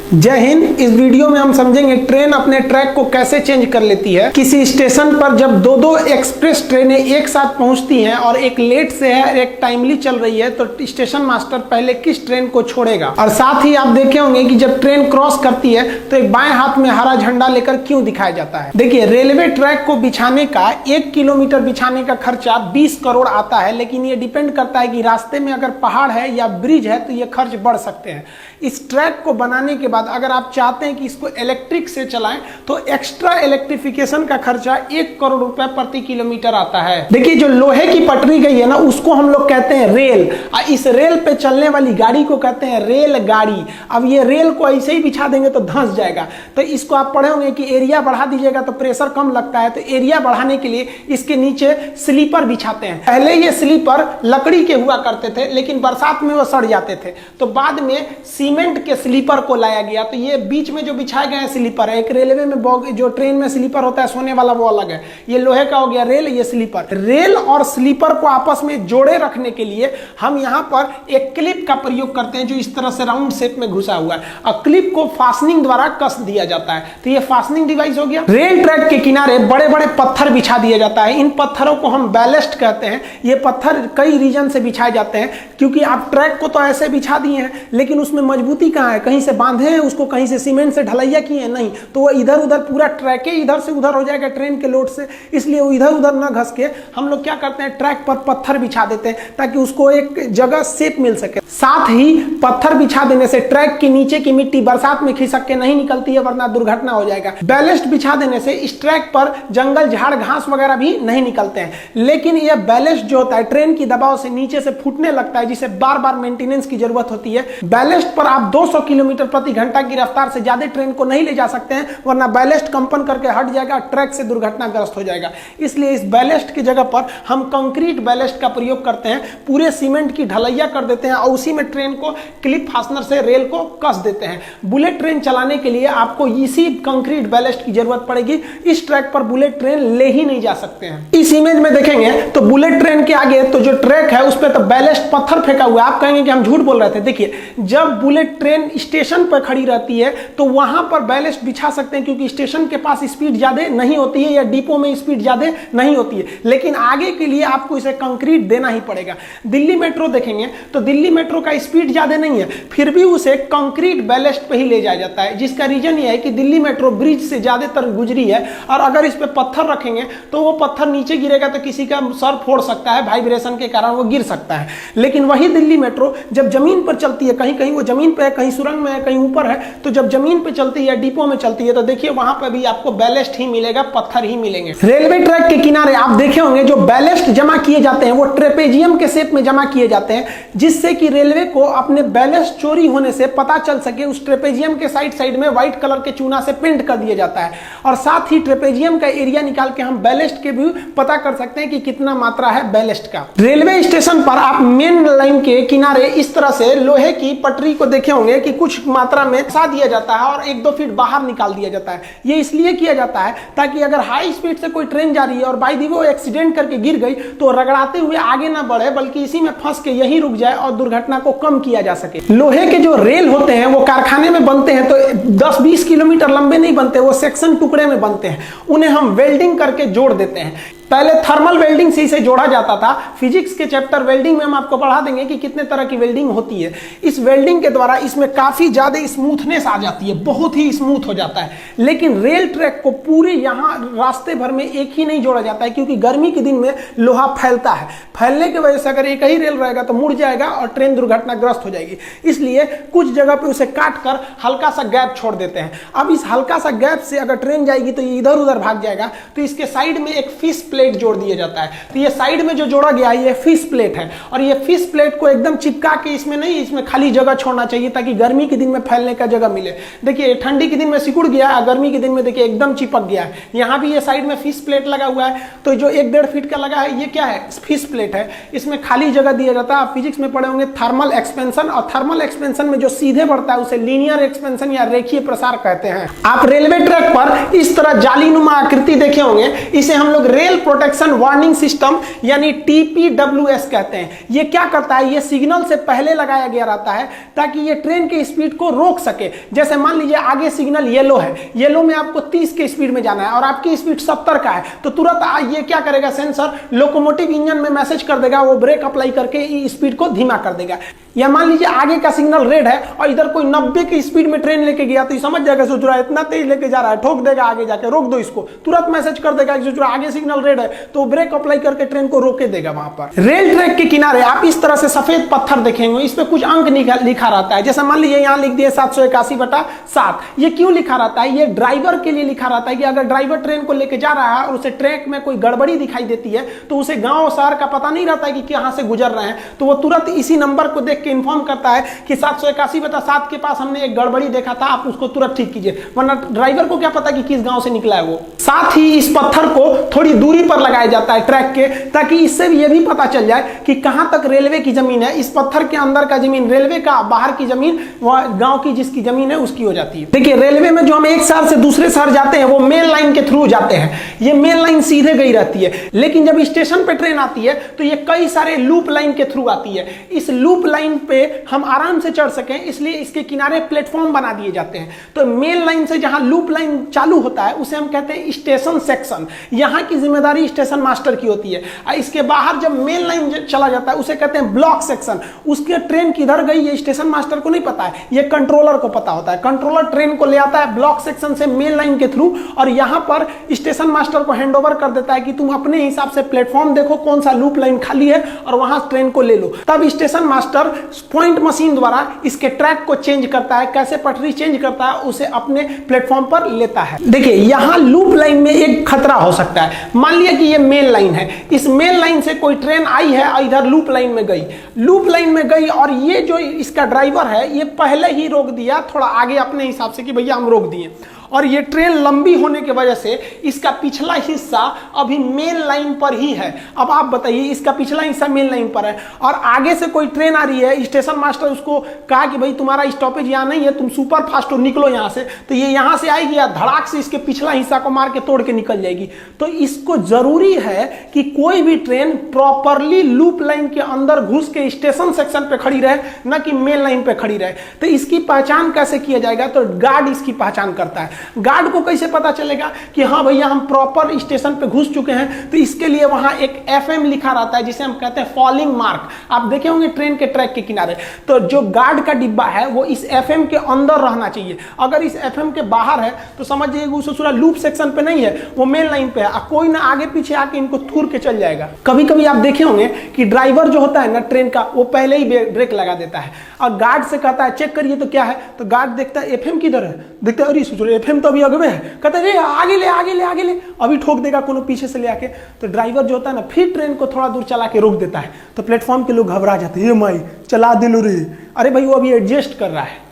जय हिंद। इस वीडियो में हम समझेंगे ट्रेन अपने ट्रैक को कैसे चेंज कर लेती है। किसी स्टेशन पर जब दो एक्सप्रेस ट्रेनें एक साथ पहुंचती हैं और एक लेट से है एक टाइमली चल रही है तो स्टेशन मास्टर पहले किस ट्रेन को छोड़ेगा। और साथ ही आप देखे होंगे कि जब ट्रेन क्रॉस करती है तो एक बाएं हाथ में हरा झंडा लेकर क्यों दिखाया जाता है। देखिए, रेलवे ट्रैक को बिछाने का 1 किलोमीटर बिछाने का खर्चा 20 करोड़ आता है, लेकिन ये डिपेंड करता है कि रास्ते में अगर पहाड़ है या ब्रिज है तो ये खर्च बढ़ सकते हैं। इस ट्रैक को बनाने के बाद अगर आप चाहते हैं कि इसको इलेक्ट्रिक से चलाएं तो एक्स्ट्रा इलेक्ट्रिफिकेशन का खर्चा 1 करोड़ रुपए प्रति किलोमीटर आता है। देखिए, जो लोहे की पटरी गई है ना, उसको हम लोग कहते हैं रेल। इस रेल पे चलने वाली गाड़ी को कहते हैं रेल गाड़ी। अब ये रेल को ऐसे ही बिछा देंगे तो धंस जाएगा। तो इसको आप पढ़े होंगे कि एरिया बढ़ा दीजिएगा तो प्रेशर कम लगता है। तो एरिया बढ़ाने के लिए इसके नीचे स्लीपर बिछाते हैं। पहले ये स्लीपर लकड़ी के हुआ करते थे, लेकिन बरसात में वो सड़ जाते थे, तो बाद में सीमेंट के स्लीपर को लाया गया। तो ये बीच में जो बिछाए गए हैं स्लीपर है। एक रेलवे में जो ट्रेन में स्लीपर होता है सोने वाला, वो अलग है। ये लोहे का हो गया रेल, ये स्लीपर। रेल और स्लीपर को आपस में जोड़े रखने के लिए हम यहाँ पर एक क्लिप का प्रयोग करते हैं जो इस तरह से राउंड शेप में घुसा हुआ है, और क्लिप को फास्टनिंग द्वारा कस दिया जाता है। तो ये फास्टनिंग डिवाइस हो गया। रेल ट्रैक के किनारे बड़े बड़े पत्थर बिछा दिया जाता है। इन पत्थरों को हम बैलेस्ट कहते हैं। ये पत्थर कई रीजन से बिछाए जाते हैं, क्योंकि आप ट्रैक को तो ऐसे बिछा दिए हैं, लेकिन उसमें मजबूती कहाँ है? कहीं से बांधे हैं उसको, कहीं से सीमेंट से ढलैया किए हैं, नहीं। तो वो इधर उधर पूरा ट्रैक इधर से उधर हो जाएगा ट्रेन के लोड से, इसलिए वो इधर उधर ना घस के हम लोग क्या करते हैं, ट्रैक पर पत्थर बिछा देते हैं ताकि उसको एक जगह शेप मिल सके। साथ ही पत्थर बिछा देने से ट्रैक के नीचे की मिट्टी बरसात में खिसक के नहीं निकलती है, वरना दुर्घटना हो जाएगा। बैलेस्ट बिछा देने से इस ट्रैक पर जंगल झाड़ घास वगैरह भी नहीं निकलते हैं। लेकिन यह बैलेस्ट जो होता है ट्रेन की दबाव से नीचे से फूटने लगता है, जिसे बार बार मेंटेनेंस की जरूरत होती है। बैलेस्ट पर आप 200 किलोमीटर प्रति घंटा की रफ्तार से ज्यादा ट्रेन को नहीं ले जा सकते हैं, वरना बैलेस्ट कंपन करके हट जाएगा, ट्रैक से दुर्घटनाग्रस्त हो जाएगा। इसलिए इस बैलेस्ट की जगह पर हम कंक्रीट बैलेस्ट का प्रयोग करते हैं। पूरे सीमेंट की ढलैया कर देते हैं और उसी में ट्रेन को क्लिप फास्टनर से रेल को कस देते हैं। बुलेट ट्रेन चलाने के लिए आपको इसी कंक्रीट बैलेस्ट की जरूरत पड़ेगी। इस ट्रैक पर बुलेट ट्रेन ले ही नहीं जा सकते हैं। इस इमेज में देखेंगे तो बुलेट ट्रेन के आगे तो जो ट्रैक है उस पर तो बैलेस्ट पत्थर फेंका हुआ है। आप कहेंगे कि हम झूठ बोल रहे थे। देखिए, जब बुलेट ट्रेन स्टेशन पर खड़ी रहती है तो वहां पर बैलेस्ट बिछा सकते हैं, क्योंकि स्टेशन के पास स्पीड ज्यादा नहीं होती है या डिपो में स्पीड ज्यादा नहीं होती है। लेकिन आगे के लिए आपको इसे कंक्रीट देना ही पड़ेगा। दिल्ली मेट्रो देखेंगे तो दिल्ली मेट्रो का स्पीड ज्यादा नहीं है, फिर भी उसे कंक्रीट बैलेस्ट पे ही ले जाया जाता है। जिसका रीजन यह है कि दिल्ली मेट्रो ब्रिज से ज्यादातर गुजरी है, और अगर इस पे पत्थर रखेंगे तो वो पत्थर नीचे गिरेगा तो किसी का सर फोड़ सकता है, वाइब्रेशन के कारण वो गिर सकता है। लेकिन वही दिल्ली मेट्रो जब जमीन पर चलती है, कहीं कहीं वो जमीन पे है, कहीं सुरंग में है, कहीं ऊपर है, तो जब जमीन पे चलती है, डिपो में चलती है, तो देखिए वहां पर भी आपको बैलेस्ट ही मिलेगा, पत्थर ही मिलेंगे। रेलवे ट्रैक के किनारे आप देखे होंगे जो बैलेस्ट जमा किए जाते हैं वो ट्रेपेजियम के शेप में जमा किए जाते हैं, जिससे कि रेलवे को अपने बैलेस्ट चोरी होने से पता चल सके। उस ट्रेपेजियम के साइड में व्हाइट कलर के चूना से पेंट कर दिया जाता है, और साथ ही ट्रेपेजियम का एरिया निकाल के हम बैलेस्ट के भी पता कर सकते हैं कि कितना मात्रा है बैलेस्ट का। रेलवे स्टेशन पर आप मेन लाइन के किनारे इस तरह से लोहे की पटरी को देखे होंगे कि कुछ मात्रा में फंसा दिया जाता है और 1-2 फीट बाहर निकाल दिया जाता है। ये इसलिए किया जाता है ताकि अगर हाई स्पीड से कोई ट्रेन जा रही है और बाई दी वो एक्सीडेंट करके गिर गई तो रगड़ाते हुए आगे ना बढ़े, बल्कि इसी में फंस के यहीं रुक जाए और दुर्घटना को कम किया जा सके। लोहे के जो रेल होते हैं वो कारखाने में बनते हैं तो 10-20 किलोमीटर लंबे नहीं बनते, वो सेक्शन टुकड़े में बनते हैं। उन्हें हम वेल्डिंग करके जोड़ देते हैं। पहले थर्मल वेल्डिंग से इसे जोड़ा जाता था। फिजिक्स के चैप्टर वेल्डिंग में हम आपको पढ़ा देंगे कि कितने तरह की वेल्डिंग होती है। इस वेल्डिंग के द्वारा इसमें काफी ज्यादा स्मूथनेस आ जाती है, बहुत ही स्मूथ हो जाता है। लेकिन रेल ट्रैक को पूरे यहाँ रास्ते भर में एक ही नहीं जोड़ा जाता है, क्योंकि गर्मी के दिन में लोहा फैलता है। फैलने की वजह से अगर एक ही रेल रहेगा तो मुड़ जाएगा और ट्रेन दुर्घटनाग्रस्त हो जाएगी। इसलिए कुछ जगह पे उसे काट कर हल्का सा गैप छोड़ देते हैं। अब इस हल्का सा गैप से अगर ट्रेन जाएगी तो ये इधर उधर भाग जाएगा, तो इसके साइड में एक फिश प्लेट जोड़ दिया जाता है। तो ये साइड में जो जोड़ा गया है ये फिश प्लेट है, और ये फिश प्लेट को एकदम चिपका के इसमें नहीं, इसमें खाली जगह छोड़ना चाहिए ताकि गर्मी के दिन में फैलने का जगह मिले। देखिए, ठंडी के दिन में सिकुड़ गया है, गर्मी के दिन में देखिए एकदम चिपक गया है। यहाँ भी ये साइड में फिश प्लेट लगा हुआ है, तो जो 1-1.5 फीट का लगा है ये क्या है? फिश प्लेट है। इसमें खाली जगह दिया जाता है। आप फिजिक्स में पढ़े होंगे थर्मल एक्सपेंशन, और थर्मल एक्सपेंशन में जो सीधे बढ़ता है उसे लीनियर एक्सपेंशन या रेखीय प्रसार कहते हैं। आप रेलवे ट्रैक पर इस तरह जालीनुमा आकृति देखे होंगे, इसे हम लोग रेल प्रोटेक्शन वार्निंग सिस्टम यानी TPWS कहते हैं। ये क्या करता है, ये सिग्नल से पहले लगाया गया रहता है ताकि ये ट्रेन के स्पीड को रोक सके। जैसे मान लीजिए आगे सिग्नल येलो है, येलो में आपको 30 के स्पीड में जाना है और आपकी स्पीड 70 का है, तो तुरंत ये क्या करेगा, सेंसर लोकोमोटिव इंजन में मैसेज कर देगा, वो ब्रेक अप्लाई करके स्पीड को धीमा कर देगा। या मान लीजिए आगे का सिग्नल रेड है और इधर कोई 90 की स्पीड में ट्रेन लेके गया, तो ये समझ जाएगा सुचुरा इतना तेज लेके जा रहा है, ठोक देगा आगे जाके, रोक दो इसको, तुरंत मैसेज कर देगा कि सुचुरा आगे सिग्नल रेड है, तो ब्रेक अप्लाई करके ट्रेन को रोके देगा। वहां पर रेल ट्रैक के किनारे आप इस तरह से सफेद पत्थर देखेंगे, इस पे कुछ अंक लिखा रहता है। जैसे मान लीजिए यहाँ लिख दिए 781/7। ये क्यों लिखा रहता है, ये ड्राइवर के लिए लिखा रहता है कि अगर ड्राइवर ट्रेन को लेके जा रहा है और उसे ट्रैक में कोई गड़बड़ी दिखाई देती है, तो उसे गांव शहर का पता नहीं रहता है कि कहां से गुजर रहे हैं, तो वो तुरंत इसी नंबर को देख के इन्फॉर्म करता है कि 781/7 के पास हमने एक गड़बड़ी देखा था, आप उसको तुरंत ठीक कीजिए। वरना ड्राइवर को क्या पता कि किस गांव से निकला है वो। साथ ही इस पत्थर को थोड़ी दूरी पर लगाया जाता है ट्रैक के, ताकि इससे भी ये भी पता चल जाए कि कहां तक रेलवे की जमीन है। इस पत्थर के अंदर का जमीन रेलवे का, बाहर की जमीन गांव की जिसकी जमीन है उसकी हो जाती है। देखिए रेलवे में जो हम एक शहर से दूसरे शहर जाते हैं वो मेन लाइन के थ्रू जाते हैं, ये मेन लाइन सीधे गई रहती है। लेकिन जब स्टेशन पे ट्रेन आती है तो ये कई सारे लूप लाइन के थ्रू आती है। इस लूप लाइन पे हम आराम से चढ़ सकें इसलिए इसके किनारे प्लेटफॉर्म बना दिए जाते हैं। तो मेन लाइन से जहां लूप लाइन चालू होता है उसे हम कहते हैं स्टेशन सेक्शन, यहां की जिम्मेदारी स्टेशन मास्टर की होती है। इसके बाहर जब मेन लाइन चला जाता है उसे कहते हैं ब्लॉक सेक्शन, उसके ट्रेन किधर गई ये स्टेशन मास्टर को नहीं पता है, ये कंट्रोलर को पता होता है। कंट्रोलर ट्रेन को ले आता है ब्लॉक सेक्शन से मेन लाइन के थ्रू और यहां पर स्टेशन मास्टर को हैंडओवर कर देता है कि तुम अपने हिसाब से प्लेटफॉर्म देखो कौन सा लूप लाइन खाली है और वहां ट्रेन को ले लो। तब स्टेशन मास्टर पॉइंट मशीन द्वारा इसके ट्रैक को चेंज करता है, कैसे पटरी चेंज करता है उसे अपने प्लेटफॉर्म पर लेता है। देखिए यहां लूप लाइन में एक खतरा हो सकता है। मान लिया कि ये मेन लाइन है, इस मेन लाइन से कोई ट्रेन आई है और इधर लूप लाइन में गई, लूप लाइन में गई और ये जो इसका ड्राइवर है ये पहले ही रोक दिया थोड़ा आगे अपने हिसाब से कि भैया हम रोक दिए, और ये ट्रेन लंबी होने की वजह से इसका पिछला हिस्सा अभी मेन लाइन पर ही है। अब आप बताइए इसका पिछला हिस्सा मेन लाइन पर है और आगे से कोई ट्रेन आ रही है, स्टेशन मास्टर उसको कहा कि भाई तुम्हारा स्टॉपेज यहाँ नहीं है, तुम सुपर फास्ट हो निकलो यहाँ से, तो ये यहाँ से आएगी या धड़ाक से इसके पिछला हिस्सा को मार के तोड़ के निकल जाएगी। तो इसको जरूरी है कि कोई भी ट्रेन प्रॉपरली लूप लाइन के अंदर घुस के स्टेशन सेक्शन पे खड़ी रहे, न कि मेन लाइन पे खड़ी रहे। तो इसकी पहचान कैसे किया जाएगा, तो गार्ड इसकी पहचान करता है। गार्ड को कैसे पता चलेगा कि हाँ भैया हम प्रॉपर स्टेशन पे घुस चुके हैं, तो इसके लिए वहां एक FM लिखा रहता है जिसे हम कहते हैं फॉलिंग मार्क। आप देखे होंगे ट्रेन के ट्रैक के किनारे, तो जो गार्ड का डिब्बा है वो इस FM के अंदर रहना चाहिए। अगर इस FM के बाहर है तो समझिए उसे लूप सेक्शन पे नहीं है, वो मेन लाइन पे है, कोई ना आगे पीछे आके इनको थूर के चल जाएगा। कभी कभी आप देखे होंगे कि ड्राइवर जो होता है ना ट्रेन का, वो पहले ही ब्रेक लगा देता है और गार्ड से कहता है चेक करिए तो क्या है, तो गार्ड देखता है FM किधर है, देखता है अरे FM तो अभी अगवे है, कहता है आगे ले आगे ले आगे ले, अभी ठोक देगा कोनो पीछे से ले आके। तो ड्राइवर जो होता है ना फिर ट्रेन को थोड़ा दूर चला के रोक देता है, तो प्लेटफॉर्म के लोग घबरा जाते हैं, ये माई चला दिलो रे, अरे भाई वो अभी एडजस्ट कर रहा है।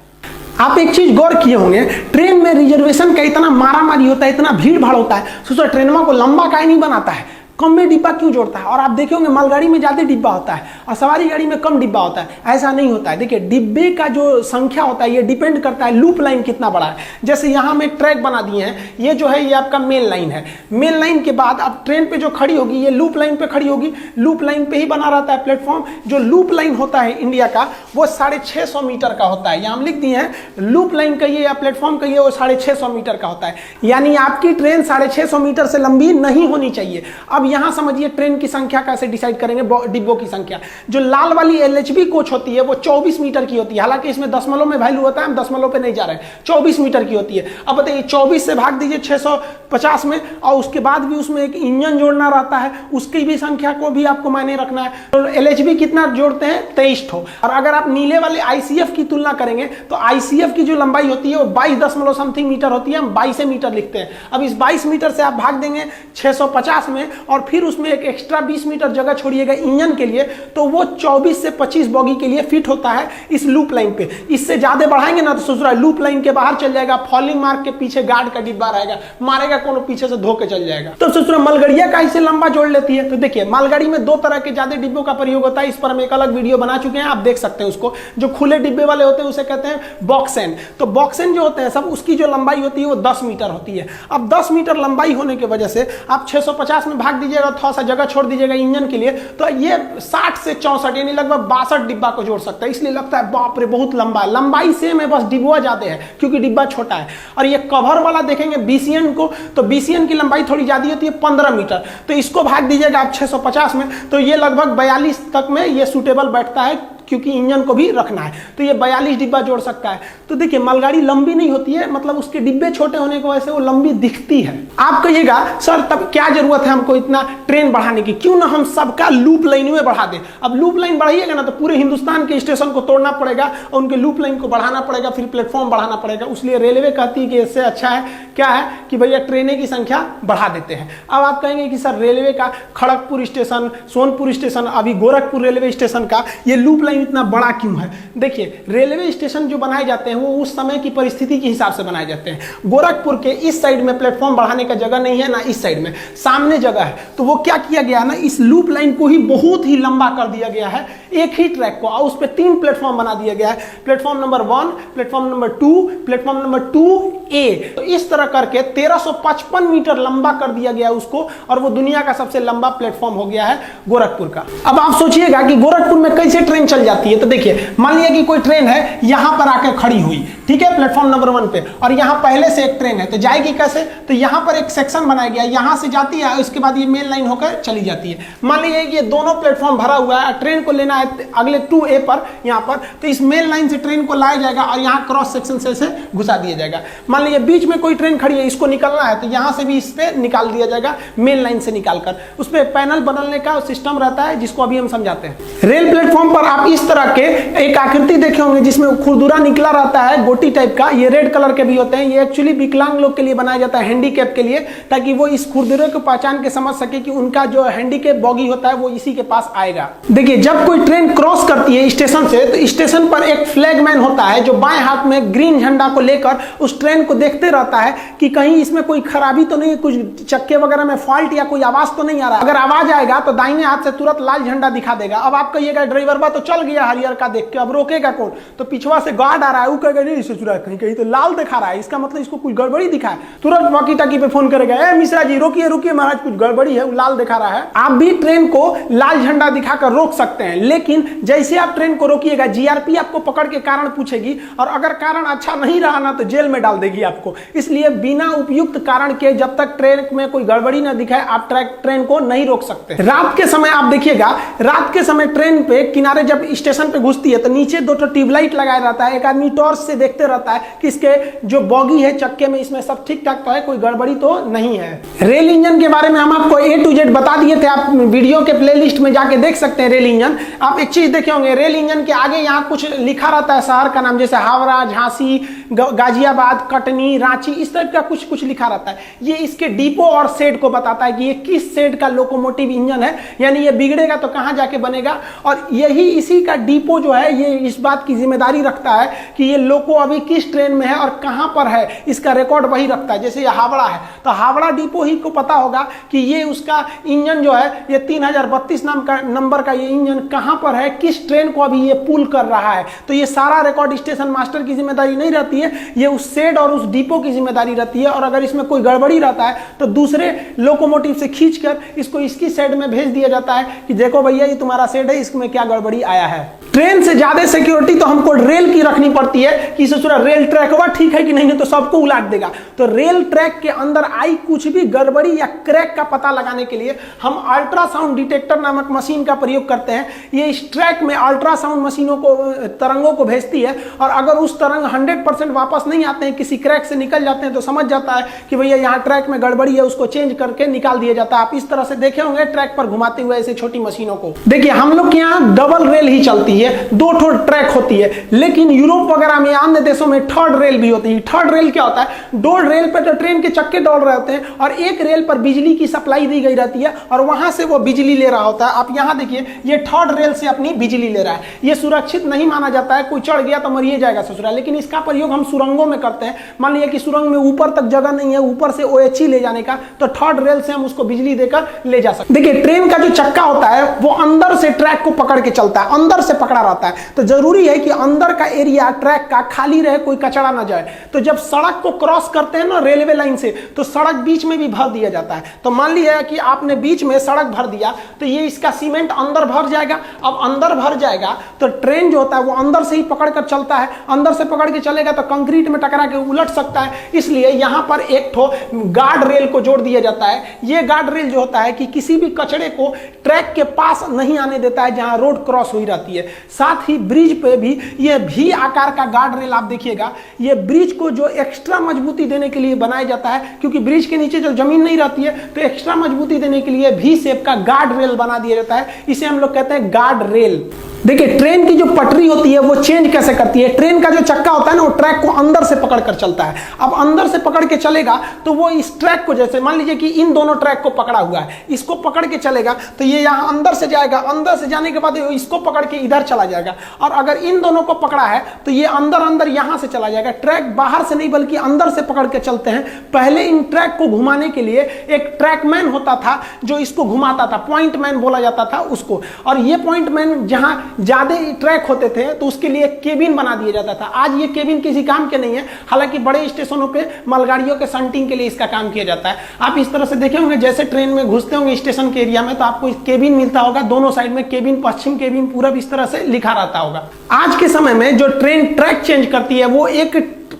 आप एक चीज गौर किए होंगे, ट्रेन में रिजर्वेशन का इतना मारामारी होता है, इतना भीड़ भाड़ होता है, सोचो ट्रेनों को लंबा काहे नहीं बनाता है, कम में डिब्बा क्यों जोड़ता है। और आप देखे होंगे मालगाड़ी में ज्यादा डिब्बा होता है और सवारी गाड़ी में कम डिब्बा होता है, ऐसा नहीं होता है। देखिए डिब्बे का जो संख्या होता है ये डिपेंड करता है लूप लाइन कितना बड़ा है। जैसे यहाँ हम एक ट्रैक बना दिए हैं, ये जो है ये आपका मेन लाइन है, मेन लाइन के बाद अब ट्रेन पे जो खड़ी होगी ये लूप लाइन पे खड़ी होगी, लूप लाइन पे ही बना रहता है प्लेटफॉर्म। जो लूप लाइन होता है इंडिया का वो 650 मीटर का होता है, यहाँ हम लिख दिए हैं लूप लाइन कहिए या प्लेटफॉर्म कहिए, वो 650 मीटर का होता है। यानी आपकी ट्रेन 650 मीटर से लंबी नहीं होनी चाहिए। अब यहाँ समझिए ट्रेन की संख्या कैसे डिसाइड करेंगे, डिब्बों की संख्या। जो लाल वाली LHB कोच होती है वो 24 मीटर की होती है, हालांकि इसमें दशमलव में वैल्यू होता है, हम दशमलव पे नहीं जा रहे हैं, 24 मीटर की होती है। अब बताइए 24 से भाग दीजिए 650 में, और उसके बाद भी उसमें एक इंजन जोड़ना रहता है, उसकी भी संख्या को भी आपको मायने रखना है। तो LHB कितना जोड़ते हैं, 23 ठो। और अगर आप नीले वाले ICF की तुलना करेंगे तो ICF की जो लंबाई होती है वो 22 दशमलव समथिंग मीटर होती है, हम 22 मीटर लिखते हैं। अब इस 22 मीटर से आप भाग देंगे 650 में और फिर उसमें एक एक्स्ट्रा 20 मीटर जगह छोड़िएगा इंजन के लिए, तो वो 24 से 25 बॉगी के लिए फिट होता है इस लूप लाइन पे। इससे ज्यादा बढ़ाएंगे ना तो सोच रहा है लूप लाइन के बाहर चल जाएगा, फॉलिंग मार्क के पीछे गार्ड का डिब्बा रहेगा, मारेगा कोनो पीछे से धो के चल जाएगा। तो सोच रहा मालगाड़ियां का इससे लंबा जोड़ लेती है। तो देखिए मालगाड़ी में 2 तरह के ज्यादा डिब्बों का प्रयोग होता है, इस पर हम एक अलग वीडियो बना चुके हैं, आप देख सकते हैं उसको। जो खुले डिब्बे वाले होते हैं उसे कहते हैं बॉक्सेन। तो बॉक्सेन जो होते हैं सब, उसकी जो लंबाई होती है वो 10 मीटर होती है। अब 10 मीटर लंबाई होने की वजह से आप 650 में भाग दीजिएगा, थोड़ा सा जगह छोड़ दीजिएगा इंजन के लिए, तो ये 60 से 64 यानी लगभग 62 डिब्बा को जोड़ सकता है। इसलिए लगता है बाप रे बहुत लंबा है। लंबाई सेम है, बस डिब्बा ज्यादा है क्योंकि डिब्बा छोटा है। और ये कवर वाला देखेंगे BCN को, तो BCN की लंबाई थोड़ी ज्यादा होती है 15 मीटर, तो इसको भाग दीजिएगा आप 650 में, तो ये लगभग 42 तक में ये सूटेबल बैठता है क्योंकि इंजन को भी रखना है। तो ये 42 डिब्बा जोड़ सकता है। तो देखिए मालगाड़ी लंबी नहीं होती है, मतलब उसके डिब्बे छोटे होने की वजह से वो लंबी दिखती है। आप कहिएगा सर तब क्या जरूरत है हमको इतना ट्रेन बढ़ाने की, क्यों ना हम सबका लूप लाइन में बढ़ा दें। अब लूप लाइन बढ़ाइएगा ना तो पूरे हिंदुस्तान के स्टेशन को तोड़ना पड़ेगा और उनके लूप लाइन को बढ़ाना पड़ेगा, फिर प्लेटफॉर्म बढ़ाना पड़ेगा। इसलिए रेलवे कहती है कि इससे अच्छा है क्या है कि भैया ट्रेनें की संख्या बढ़ा देते हैं। अब आप कहेंगे कि सर रेलवे का खड़गपुर स्टेशन, सोनपुर स्टेशन, अभी गोरखपुर रेलवे स्टेशन का ये लूप लाइन इतना बड़ा क्यों है। देखिए रेलवे स्टेशन जो बनाए जाते हैं वो उस समय की परिस्थिति के हिसाब से बनाए जाते हैं। गोरखपुर के इस साइड में प्लेटफॉर्म बढ़ाने का जगह नहीं है, ना इस साइड में, सामने जगह है। तो वो क्या किया गया ना, इस लूप लाइन को ही बहुत ही लंबा कर दिया गया है, एक ही ट्रैक को, और उस पर 3 प्लेटफॉर्म बना दिया गया है। Platform number 1, platform number 2, platform number 2A। तो इस तरह करके 1355 मीटर लंबा कर दिया गया उसको, और वो दुनिया का सबसे लंबा प्लेटफॉर्म हो गया है गोरखपुर का। अब आप सोचिएगा कि गोरखपुर में कैसे ट्रेन चल जाती है। तो देखिए मान लिया कि कोई ट्रेन है यहां पर आकर खड़ी हुई, ठीक है, प्लेटफॉर्म नंबर 1 पे, और यहां पहले से एक ट्रेन है, तो जाएगी कैसे, तो यहां पर एक सेक्शन बनाया गया, यहां से जाती है, उसके बाद ये मेन लाइन होकर चली जाती है। मान लीजिए कि ये दोनों प्लेटफॉर्म भरा हुआ है, ट्रेन को लेना है अगले 2A पर यहां पर, तो इस मेन लाइन से ट्रेन को लाया जाएगा और यहां क्रॉस सेक्शन से घुसा दिया जाएगा। मान लीजिए बीच में कोई ट्रेन खड़ी है, इसको निकलना है, तो यहां से भी इस पे निकाल दिया जाएगा, मेन लाइन से निकालकर। उस पर पैनल बदलने का सिस्टम रहता है जिसको अभी हम समझाते हैं। रेल प्लेटफॉर्म पर आप इस तरह के एक आकृति देखे होंगे जिसमें खुरदुरा निकला रहता है गोटी टाइप का, ये रेड कलर के भी होते हैं। ये एक्चुअली विकलांग लोग के लिए बनाया जाता है, हैंडीकैप के लिए, ताकि वो इस खुरदुरे को पहचान के समझ सके कि उनका जो हैंडीकैप बॉगी होता है वो इसी के पास आएगा। देखिए जब कोई ट्रेन क्रॉस करती है स्टेशन से, तो स्टेशन पर एक फ्लैगमैन होता है जो बाएं हाथ में ग्रीन झंडा को लेकर उस ट्रेन को देखते रहता है कि कहीं इसमें कोई खराबी तो नहीं, कुछ चक्के वगैरह में फॉल्ट या कोई आवाज तो नहीं आ रहा। अगर आवाज आएगा तो दाहिने हाथ से तुरंत लाल झंडा दिखा देगा। अब आप कहिएगा ड्राइवर बा तो चल गया हरियर का देख के, अब रोकेगा कौन, तो पिछवा से गार्ड आ रहा है, वो कहेगा नहीं ससुरा कहीं कहीं तो लाल दिखा रहा है, इसका मतलब इसको कुछ गड़बड़ी दिखा है। तुरंत वॉकी टाकी पे फोन करेगा, ए मिश्रा जी रोकिए रोकिए महाराज कुछ गड़बड़ी है, वो लाल दिखा रहा है। आप भी ट्रेन को लाल झंडा दिखाकर रोक सकते हैं, लेकिन जैसे आप ट्रेन को रोकिएगा जीआरपी आपको पकड़ के कारण पूछेगी, और अगर कारण अच्छा नहीं रहा ना तो जेल में डाल देगी आपको। इसलिए बिना उपयुक्त कारण के जब तक ट्रेन में कोई गड़बड़ी ना दिखाए आप ट्रेन को नहीं रोक सकते। रात के समय आप देखिएगा, रात के समय ट्रेन पे किनारे जब स्टेशन पे घुसती है तो नीचे 2 ट्यूबलाइट लगाया रहता है, एक आदमी टॉर्च से देखते रहता है कि इसके जो बॉगी है चक्के में इसमें सब ठीक ठाक तो है, कोई गड़बड़ी तो नहीं है। रेल इंजन के बारे में हम आपको A to Z बता दिए थे, आप वीडियो के प्लेलिस्ट में जाके देख सकते हैं। रेल इंजन आप एक चीज देखे होंगे, रेल इंजन के आगे यहाँ कुछ लिखा रहता है शहर का नाम, जैसे हावड़ा, झांसी, गाजियाबाद, कटनी, रांची, इस टाइप का कुछ कुछ लिखा रहता है। ये इसके डिपो और शेड को बताता है कि ये किस शेड का लोकोमोटिव इंजन है, यानी ये बिगड़ेगा तो कहां जाके बनेगा। और यही इसी का डिपो जो है ये इस बात की जिम्मेदारी रखता है कि ये लोको अभी किस ट्रेन में है और कहां पर है, इसका रिकॉर्ड वही रखता है। जैसे ये हावड़ा है तो हावड़ा डिपो ही को पता होगा कि ये उसका इंजन जो है ये 3032 नंबर का ये इंजन कहां पर है, किस ट्रेन को अभी ये पुल कर रहा है। तो ये सारा रिकॉर्ड स्टेशन मास्टर की जिम्मेदारी नहीं रहती है, ये उस शेड और उस डिपो की जिम्मेदारी रहती है। और अगर इसमें कोई गड़बड़ी रहता है तो दूसरे लोकोमोटिव से खींचकर इसको इसकी शेड में भेज दिया जाता है कि देखो भैया ये तुम्हारा शेड है, इसमें क्या गड़बड़ी आया है। ट्रेन से ज्यादा सिक्योरिटी तो हमको रेल की रखनी पड़ती है कि ससुरा रेल ट्रैक हुआ ठीक है कि नहीं, तो सबको उलाट देगा। तो रेल ट्रैक के अंदर आई कुछ भी गड़बड़ी या क्रैक का पता लगाने के लिए हम अल्ट्रासाउंड डिटेक्टर नामक मशीन का प्रयोग करते हैं। ये इस ट्रैक में अल्ट्रासाउंड मशीनों को, तरंगों को भेजती है, और अगर उस तरंग 100% वापस नहीं आते हैं, किसी क्रैक से निकल जाते हैं, तो समझ जाता है कि भैया यहाँ ट्रैक में गड़बड़ी है, उसको चेंज करके निकाल दिया जाता है। आप इस तरह से देखे होंगे ट्रैक पर घुमाते हुए ऐसे छोटी मशीनों को। देखिए हम लोग के यहाँ डबल रेल ही चलती है, 2 ट्रैक होती है, लेकिन यूरोप वगैरह में, अन्य देशों में थर्ड रेल भी होती है। थर्ड रेल क्या होता है, 2 रेल पर तो ट्रेन के चक्के दौड़ रहे होते हैं और एक रेल पर बिजली की सप्लाई दी गई रहती है और वहां से वो बिजली ले रहा होता है। आप यहां देखिए ये थर्ड रेल से अपनी बिजली ले रहा है। ये सुरक्षित नहीं माना जाता है, कोई चढ़ गया तो मरिए जाएगा ससुरा, लेकिन इसका प्रयोग हम सुरंगों में करते हैं। मान लीजिए कि सुरंग में ऊपर तक जगह नहीं है, ऊपर से OHE ले जाने का, तो थर्ड रेल से हम उसको बिजली देकर ले जा सकते हैं। देखिए ट्रेन का जो चक्का होता है वो अंदर से ट्रैक को पकड़ के चलता है, अंदर से पकड़ा रहता है, तो जरूरी है कि अंदर का एरिया ट्रैक का खाली रहे, कोई कचरा ना जाए। तो जब सड़क को क्रॉस करते हैं ना रेलवे लाइन से, तो सड़क बीच में भी भर दिया जाता है। तो मान लिया कि आपने बीच में सड़क भर दिया, तो ये इसका सीमेंट अंदर भर जाएगा। अब अंदर भर जाएगा तो ट्रेन जो होता है वो अंदर से ही पकड़ कर चलता है, अंदर से पकड़ के चलेगा तो कंक्रीट में टकरा के उलट सकता है। इसलिए यहां पर एक ठो गार्ड रेल को जोड़ दिया जाता है। ये गार्ड रेल जो होता है कि किसी भी कचरे को ट्रैक के पास नहीं आने देता है जहां रोड क्रॉस हुई रहती है। साथ ही ब्रिज पे भी ये भी आकार का गार्ड रेल आप देखिएगा, ये ब्रिज को जो एक्स्ट्रा मजबूती देने के लिए बनाया जाता है, क्योंकि ब्रिज के नीचे जो जमीन नहीं रहती है, तो एक्स्ट्रा मजबूती देने के लिए भी शेप का गार्ड रेल बना दिया जाता है। इसे हम लोग कहते हैं गार्ड रेल। देखिए ट्रेन की जो पटरी होती है वो चेंज कैसे करती है। ट्रेन का जो चक्का होता है ना वो ट्रैक को अंदर से पकड़ कर चलता है। अब अंदर से पकड़ के चलेगा तो वो इस ट्रैक को, जैसे मान लीजिए कि इन दोनों ट्रैक को पकड़ा हुआ है, इसको पकड़ के चलेगा तो ये यहाँ अंदर से जाएगा, अंदर से जाने के बाद इसको पकड़ के इधर चला जाएगा। और अगर इन दोनों को पकड़ा है तो ये अंदर अंदर यहाँ से चला जाएगा। ट्रैक बाहर से नहीं बल्कि अंदर से पकड़ के चलते हैं। पहले इन ट्रैक को घुमाने के लिए एक ट्रैकमैन होता था जो इसको घुमाता था, पॉइंट मैन बोला जाता था उसको। और ये पॉइंट मैन जहां ज्यादा ट्रैक होते थे तो उसके लिए केबिन बना दिया जाता था। आज ये केबिन किसी काम के नहीं है, हालांकि बड़े स्टेशनों पे मालगाड़ियों के शंटिंग के लिए इसका काम किया जाता है। आप इस तरह से देखे होंगे, जैसे ट्रेन में घुसते होंगे स्टेशन के एरिया में तो आपको केबिन मिलता होगा, दोनों साइड में केबिन, पश्चिम केबिन, पूरब, इस तरह से लिखा रहता होगा। आज के समय में जो ट्रेन ट्रैक चेंज करती है वो एक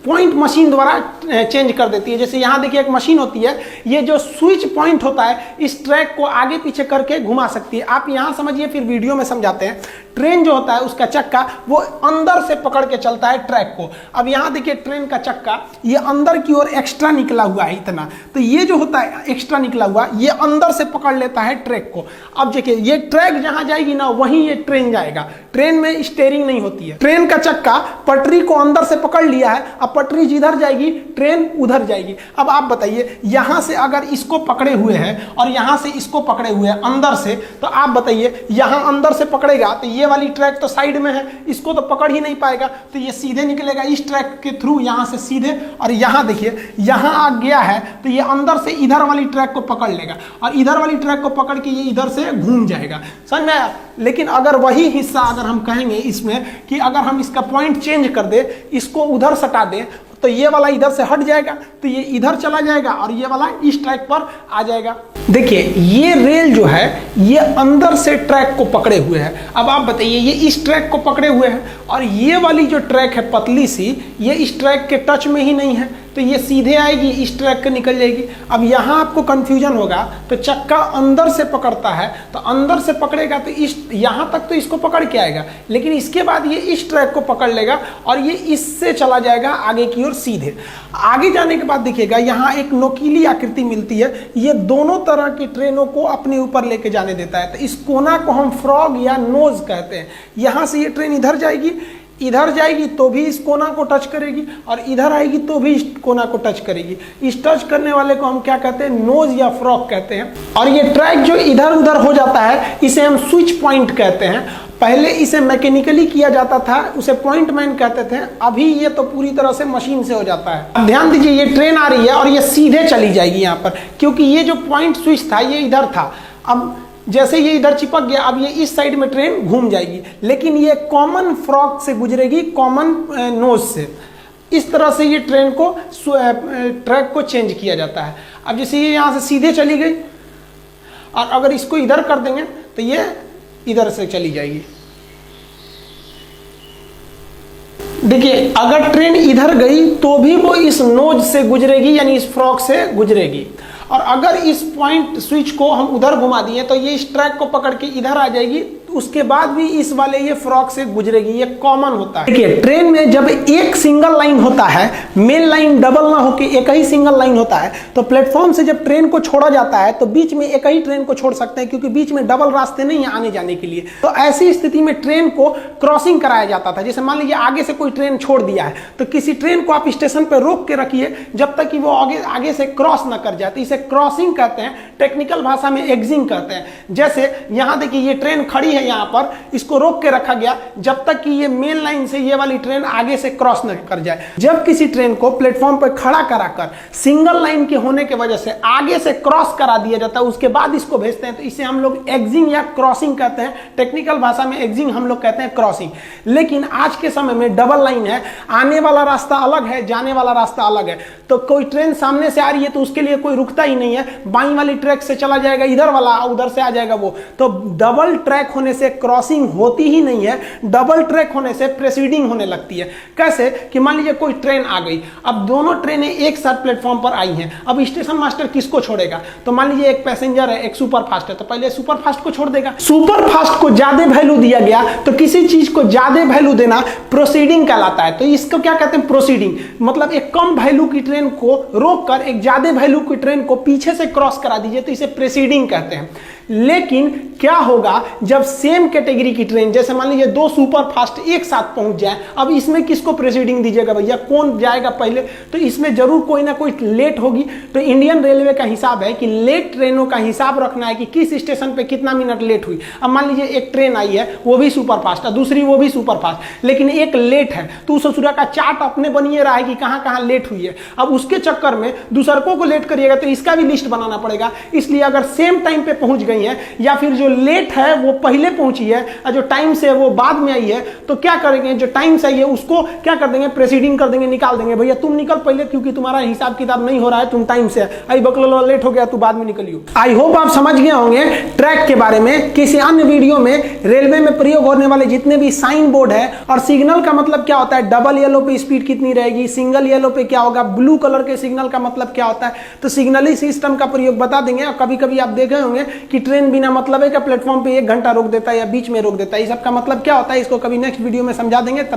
पॉइंट मशीन द्वारा चेंज कर देती है। जैसे यहाँ देखिए एक मशीन होती है, ये जो स्विच पॉइंट होता है इस ट्रैक को आगे पीछे करके घुमा सकती है। आप यहाँ समझिए, फिर वीडियो में समझाते हैं। ट्रेन जो होता है उसका चक्का वो अंदर से पकड़ के चलता है ट्रैक को। अब यहाँ देखिए ट्रेन का चक्का ये अंदर की ओर एक्स्ट्रा निकला हुआ है इतना, तो ये जो होता है एक्स्ट्रा निकला हुआ ये अंदर से पकड़ लेता है ट्रैक को। अब देखिए ये ट्रैक जहां जाएगी ना वहीं ये ट्रेन जाएगा। ट्रेन में स्टीयरिंग नहीं होती है। ट्रेन का चक्का पटरी को अंदर से पकड़ लिया है, अब पटरी जिधर जाएगी ट्रेन उधर जाएगी। अब आप बताइए यहां से अगर इसको पकड़े हुए हैं और यहां से इसको पकड़े हुए हैं अंदर से, तो आप बताइए यहां अंदर से पकड़ेगा तो ये वाली ट्रैक तो साइड में है, इसको तो पकड़ ही नहीं पाएगा, तो ये सीधे निकलेगा इस ट्रैक के थ्रू यहां से सीधे। और यहां देखिए यहां आ गया है तो ये अंदर से इधर वाली ट्रैक को पकड़ लेगा और इधर वाली ट्रैक को पकड़ के ये इधर से घूम जाएगा। समझ में आया? लेकिन अगर वही हिस्सा अगर हम कहेंगे इसमें कि अगर हम इसका पॉइंट चेंज कर दे, इसको उधर सटा दे, तो ये वाला इधर से हट जाएगा तो ये इधर चला जाएगा और ये वाला इस ट्रैक पर आ जाएगा। देखिए ये रेल जो है ये अंदर से ट्रैक को पकड़े हुए है। अब आप बताइए ये इस ट्रैक को पकड़े हुए है और ये वाली जो ट्रैक है पतली सी, ये इस ट्रैक के टच में ही नहीं है, तो ये सीधे आएगी इस ट्रैक के निकल जाएगी। अब यहाँ आपको कंफ्यूजन होगा, तो चक्का अंदर से पकड़ता है तो अंदर से पकड़ेगा तो इस यहाँ तक तो इसको पकड़ के आएगा, लेकिन इसके बाद ये इस ट्रैक को पकड़ लेगा और ये इससे चला जाएगा आगे की ओर सीधे। आगे जाने के बाद देखिएगा यहाँ एक नोकीली आकृति मिलती है, ये दोनों तरह की ट्रेनों को अपने ऊपर लेके जाने देता है। तो इस कोना को हम फ्रॉग या नोज कहते हैं। यहाँ से ये ट्रेन इधर जाएगी, इधर जाएगी तो भी इस कोना को टच करेगी और इधर आएगी तो भी इस कोना को टच करेगी। इस टच करने वाले को हम क्या कहते हैं? नोज या फ्रॉग कहते हैं। और ये ट्रैक जो इधर उधर हो जाता है इसे हम स्विच पॉइंट कहते हैं। पहले इसे मैकेनिकली किया जाता था, उसे पॉइंट मैन कहते थे, अभी ये तो पूरी तरह से मशीन से हो जाता है। अब ध्यान दीजिए ये ट्रेन आ रही है और ये सीधे चली जाएगी यहाँ पर, क्योंकि ये जो पॉइंट स्विच था ये इधर था। अब जैसे ये इधर चिपक गया, अब ये इस साइड में ट्रेन घूम जाएगी, लेकिन ये कॉमन फ्रॉग से गुजरेगी, कॉमन नोज से। इस तरह से ये ट्रेन को ट्रैक को चेंज किया जाता है। अब जैसे ये यहाँ से सीधे चली गई और अगर इसको इधर कर देंगे तो ये इधर से चली जाएगी। देखिए अगर ट्रेन इधर गई तो भी वो इस नोज से गुजरेगी, यानी इस फ्रॉग से गुजरेगी। और अगर इस पॉइंट स्विच को हम उधर घुमा दिए तो ये इस ट्रैक को पकड़ के इधर आ जाएगी, उसके बाद भी इस वाले ये फ्रॉग से गुजरेगी। ये कॉमन होता है। देखिए ट्रेन में जब एक सिंगल लाइन होता है, मेन लाइन डबल ना होके एक ही सिंगल लाइन होता है, तो प्लेटफॉर्म से जब ट्रेन को छोड़ा जाता है तो बीच में एक ही ट्रेन को छोड़ सकते हैं, क्योंकि बीच में डबल रास्ते नहीं है आने जाने के लिए। तो ऐसी स्थिति में ट्रेन को क्रॉसिंग कराया जाता था। जैसे मान लीजिए आगे से कोई ट्रेन छोड़ दिया है तो किसी ट्रेन को आप स्टेशन पर रोक के रखिए जब तक कि वो आगे से क्रॉस ना कर जाए, तो इसे क्रॉसिंग कहते हैं। टेक्निकल भाषा में एग्जिंग कहते हैं। जैसे यहाँ देखिए ये ट्रेन खड़ी है है यहाँ पर, इसको रोक के रखा गया जब तक कि ये मेन लाइन से ये वाली ट्रेन आगे से क्रॉस न कर जाए। जब किसी ट्रेन को प्लेटफॉर्म पर खड़ा कराकर सिंगल लाइन के होने की वजह से आगे से क्रॉस करा दिया जाता है, उसके बाद इसको भेजते हैं, तो इसे हम लोग एग्जिंग या क्रॉसिंग कहते हैं। टेक्निकल भाषा में एग्जिंग हम लोग कहते हैं क्रॉसिंग। लेकिन आज के समय में डबल लाइन है, आने वाला रास्ता अलग है, जाने वाला रास्ता अलग है। तो कोई ट्रेन सामने से आ रही है तो उसके लिए कोई रुकता ही नहीं है, बाईं वाली ट्रैक से चला जाएगा इधर वाला, उधर से आ जाएगा वो। तो डबल ट्रैक होने से क्रॉसिंग होती ही नहीं है, डबल ट्रैक होने से प्रेसीडिंग होने लगती है। कैसे कि मान लीजिए कोई ट्रेन आ गई, अब दोनों ट्रेनें एक साथ प्लेटफॉर्म पर आई हैं, अब स्टेशन मास्टर किसको छोड़ेगा? तो मान लीजिए एक पैसेंजर है, एक सुपर फास्ट है, तो पहले सुपर फास्ट को छोड़ देगा। सुपर फास्ट को ज्यादा वैल्यू दिया गया, तो किसी चीज को ज्यादा वैल्यू देना प्रोसीडिंग कहलाता है। तो इसको क्या कहते हैं? प्रोसीडिंग। मतलब एक कम वैल्यू की ट्रेन को रोककर एक ज्यादा वैल्यू की ट्रेन को पीछे से क्रॉस करा दीजिए, तो इसे प्रेसीडिंग कहते हैं। लेकिन क्या होगा जब सेम कैटेगरी की ट्रेन, जैसे मान लीजिए दो सुपर फास्ट एक साथ पहुंच जाए, अब इसमें किसको प्रेसीडिंग दीजिएगा भैया? कौन जाएगा पहले? तो इसमें जरूर कोई ना कोई लेट होगी। तो इंडियन रेलवे का हिसाब है कि लेट ट्रेनों का हिसाब रखना है कि किस स्टेशन पे कितना मिनट लेट हुई। अब मान लीजिए एक ट्रेन आई है, वो भी सुपर फास्ट है, दूसरी वो भी सुपर फास्ट, लेकिन एक लेट है, तो उस ससुरा का चार्ट अपने बनिए रहा है कि कहां कहां लेट हुई है। अब उसके चक्कर में दूसरकों को लेट करिएगा तो इसका भी लिस्ट बनाना पड़ेगा। इसलिए अगर सेम टाइम पे पहुंच गई है, या फिर जो लेट है वो पहले पहुंची है और जो टाइम से है वो बाद में आई है, तो क्या करेंगे? जो टाइम से आई है उसको क्या कर देंगे? प्रेसीडिंग कर देंगे, निकाल देंगे। भैया तुम निकल पहले, क्योंकि तुम्हारा हिसाब किताब नहीं हो रहा है, तुम टाइम से आई बकलो लेट हो गया, तू बाद में निकलियो। आई होप आप समझ गए होंगे ट्रैक के बारे में। किसी अन्य वीडियो में रेलवे में प्रयोग होने वाले जितने भी साइन बोर्ड है और सिग्नल का मतलब क्या होता है, डबल येलो पे स्पीड कितनी रहेगी, सिंगल येलो पे क्या होगा, ब्लू कलर के सिग्नल का मतलब क्या होता है, तो सिग्नलिंग सिस्टम का प्रयोग बता देंगे। और कभी कभी आप देखे होंगे कि ट्रेन बिना मतलब है का प्लेटफॉर्म पे 1 घंटा रोक देता है या बीच में रोक देता है, ये सब का मतलब क्या होता है, इसको कभी नेक्स्ट वीडियो में समझा देंगे।